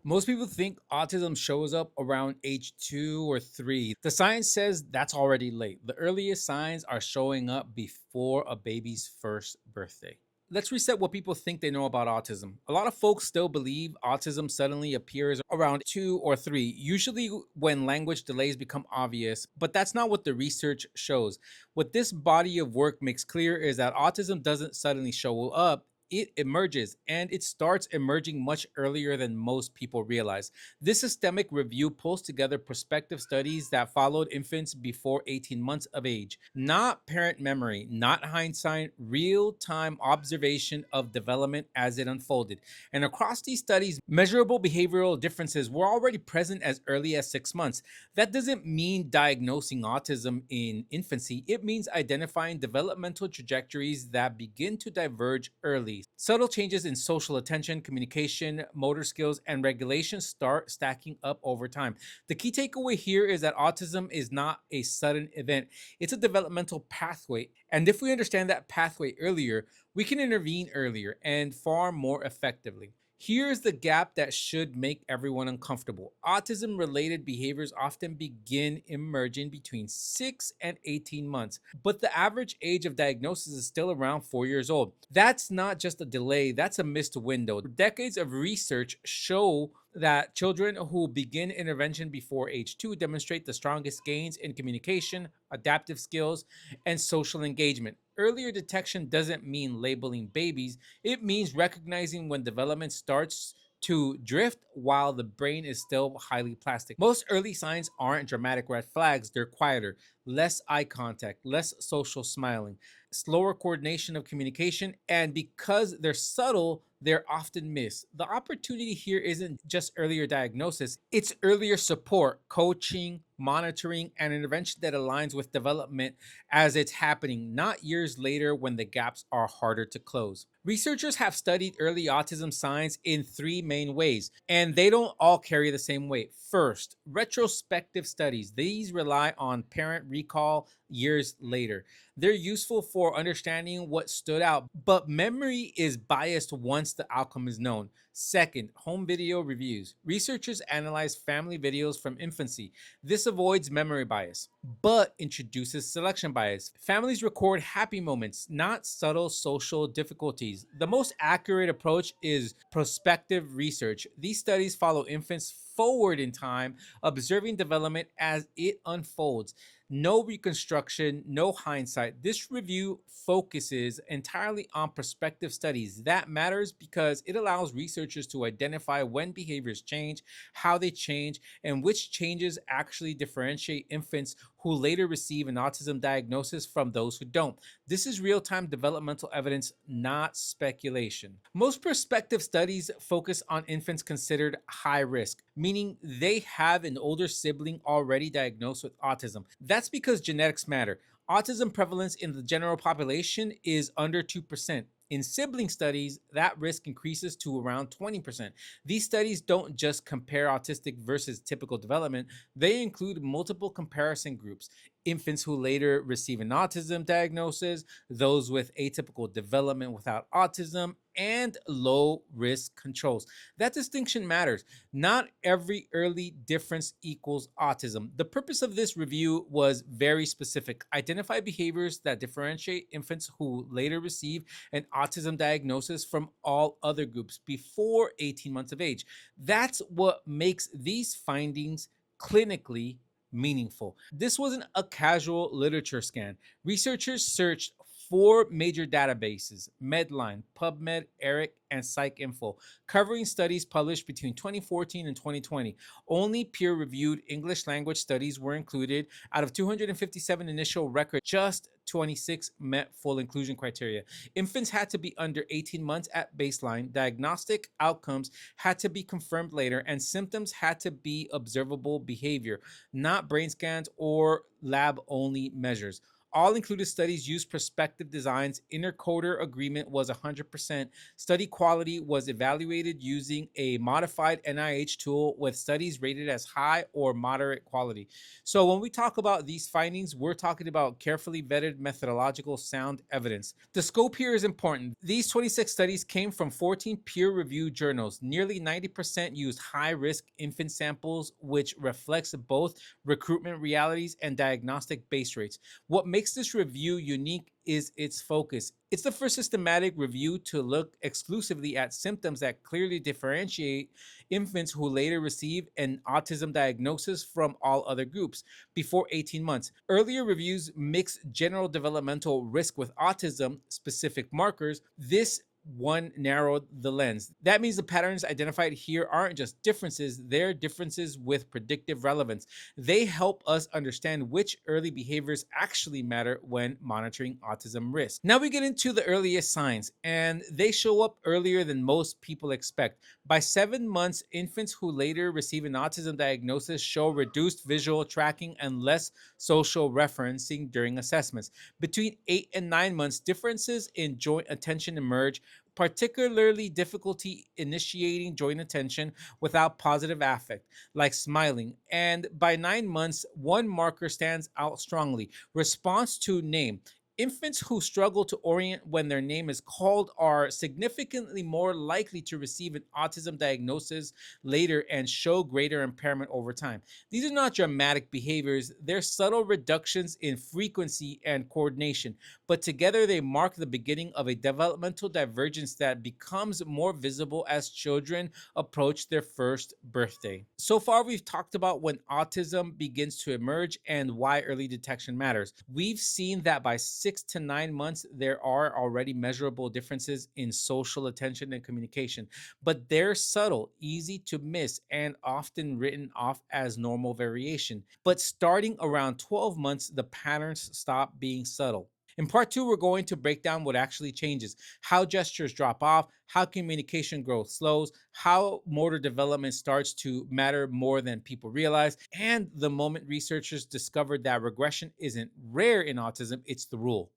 Most people think autism shows up around age 2 or 3. The science says that's already late. The earliest signs are showing up before a baby's first birthday. Let's reset what people think they know about autism. A lot of folks still believe autism suddenly appears around 2 or 3, usually when language delays become obvious, but that's not what the research shows. What this body of work makes clear is that autism doesn't suddenly show up. It emerges, and it starts emerging much earlier than most people realize. This systemic review pulls together prospective studies that followed infants before 18 months of age. Not parent memory, not hindsight, real time observation of development as it unfolded. And across these studies, measurable behavioral differences were already present as early as 6 months. That doesn't mean diagnosing autism in infancy, it means identifying developmental trajectories that begin to diverge early. Subtle changes in social attention, communication, motor skills, and regulation start stacking up over time. The key takeaway here is that autism is not a sudden event, it's a developmental pathway. And if we understand that pathway earlier, we can intervene earlier and far more effectively. Here's the gap that should make everyone uncomfortable. Autism related behaviors often begin emerging between 6 and 18 months, but the average age of diagnosis is still around 4 years old. That's not just a delay, that's a missed window. Decades of research show that children who begin intervention before age 2 demonstrate the strongest gains in communication, adaptive skills, and social engagement. Earlier detection doesn't mean labeling babies, it means recognizing when development starts to drift while the brain is still highly plastic. Most early signs aren't dramatic red flags, they're quieter, less eye contact, less social smiling, slower coordination of communication, and because they're subtle, they're often missed. The opportunity here isn't just earlier diagnosis, it's earlier support, coaching, monitoring, and intervention that aligns with development as it's happening, not years later when the gaps are harder to close. Researchers have studied early autism signs in three main ways, and they don't all carry the same weight. First, retrospective studies. These rely on parent recall years later. They're useful for understanding what stood out, but memory is biased once the outcome is known. Second, home video reviews. Researchers analyze family videos from infancy. This avoids memory bias, but introduces selection bias. Families record happy moments, not subtle social difficulties. The most accurate approach is prospective research. These studies follow infants forward in time, observing development as it unfolds. No reconstruction, no hindsight. This review focuses entirely on prospective studies. That matters because it allows researchers to identify when behaviors change, how they change, and which changes actually differentiate infants who later receive an autism diagnosis from those who don't. This is real time developmental evidence, not speculation. Most prospective studies focus on infants considered high risk, meaning they have an older sibling already diagnosed with autism. That's because genetics matter. Autism prevalence in the general population is under 2%. In sibling studies, that risk increases to around 20%. These studies don't just compare autistic versus typical development, they include multiple comparison groups: infants who later receive an autism diagnosis, those with atypical development without autism, and low risk controls. That distinction matters. Not every early difference equals autism. The purpose of this review was very specific: identify behaviors that differentiate infants who later receive an autism diagnosis from all other groups before 18 months of age. That's what makes these findings clinically meaningful. This wasn't a casual literature scan. Researchers searched four major databases: Medline, PubMed, ERIC, and PsycInfo, covering studies published between 2014 and 2020. Only peer reviewed English language studies were included. Out of 257 initial records, just 26 met full inclusion criteria. Infants had to be under 18 months at baseline, diagnostic outcomes had to be confirmed later, and symptoms had to be observable behavior, not brain scans or lab only measures. All included studies used prospective designs. Intercoder agreement was 100%. Study quality was evaluated using a modified NIH tool with studies rated as high or moderate quality. So, when we talk about these findings, we're talking about carefully vetted methodological sound evidence. The scope here is important. These 26 studies came from 14 peer reviewed journals. Nearly 90% used high risk infant samples, which reflects both recruitment realities and diagnostic base rates. What makes this review unique is its focus. It's the first systematic review to look exclusively at symptoms that clearly differentiate infants who later receive an autism diagnosis from all other groups before 18 months. Earlier reviews mix general developmental risk with autism specific markers. This one narrowed the lens. That means the patterns identified here aren't just differences, they're differences with predictive relevance. They help us understand which early behaviors actually matter when monitoring autism risk. Now we get into the earliest signs, and they show up earlier than most people expect. By 7 months, infants who later receive an autism diagnosis show reduced visual tracking and less social referencing during assessments. Between 8 and 9 months, differences in joint attention emerge, particularly difficulty initiating joint attention without positive affect, like smiling. And by 9 months, one marker stands out strongly: response to name. Infants who struggle to orient when their name is called are significantly more likely to receive an autism diagnosis later and show greater impairment over time. These are not dramatic behaviors, they're subtle reductions in frequency and coordination, but together they mark the beginning of a developmental divergence that becomes more visible as children approach their first birthday. So far, we've talked about when autism begins to emerge and why early detection matters. We've seen that by 6 to 9 months, there are already measurable differences in social attention and communication, but they're subtle, easy to miss, and often written off as normal variation. But starting around 12 months, the patterns stop being subtle. In part two, we're going to break down what actually changes, how gestures drop off, how communication growth slows, how motor development starts to matter more than people realize, and the moment researchers discovered that regression isn't rare in autism, it's the rule.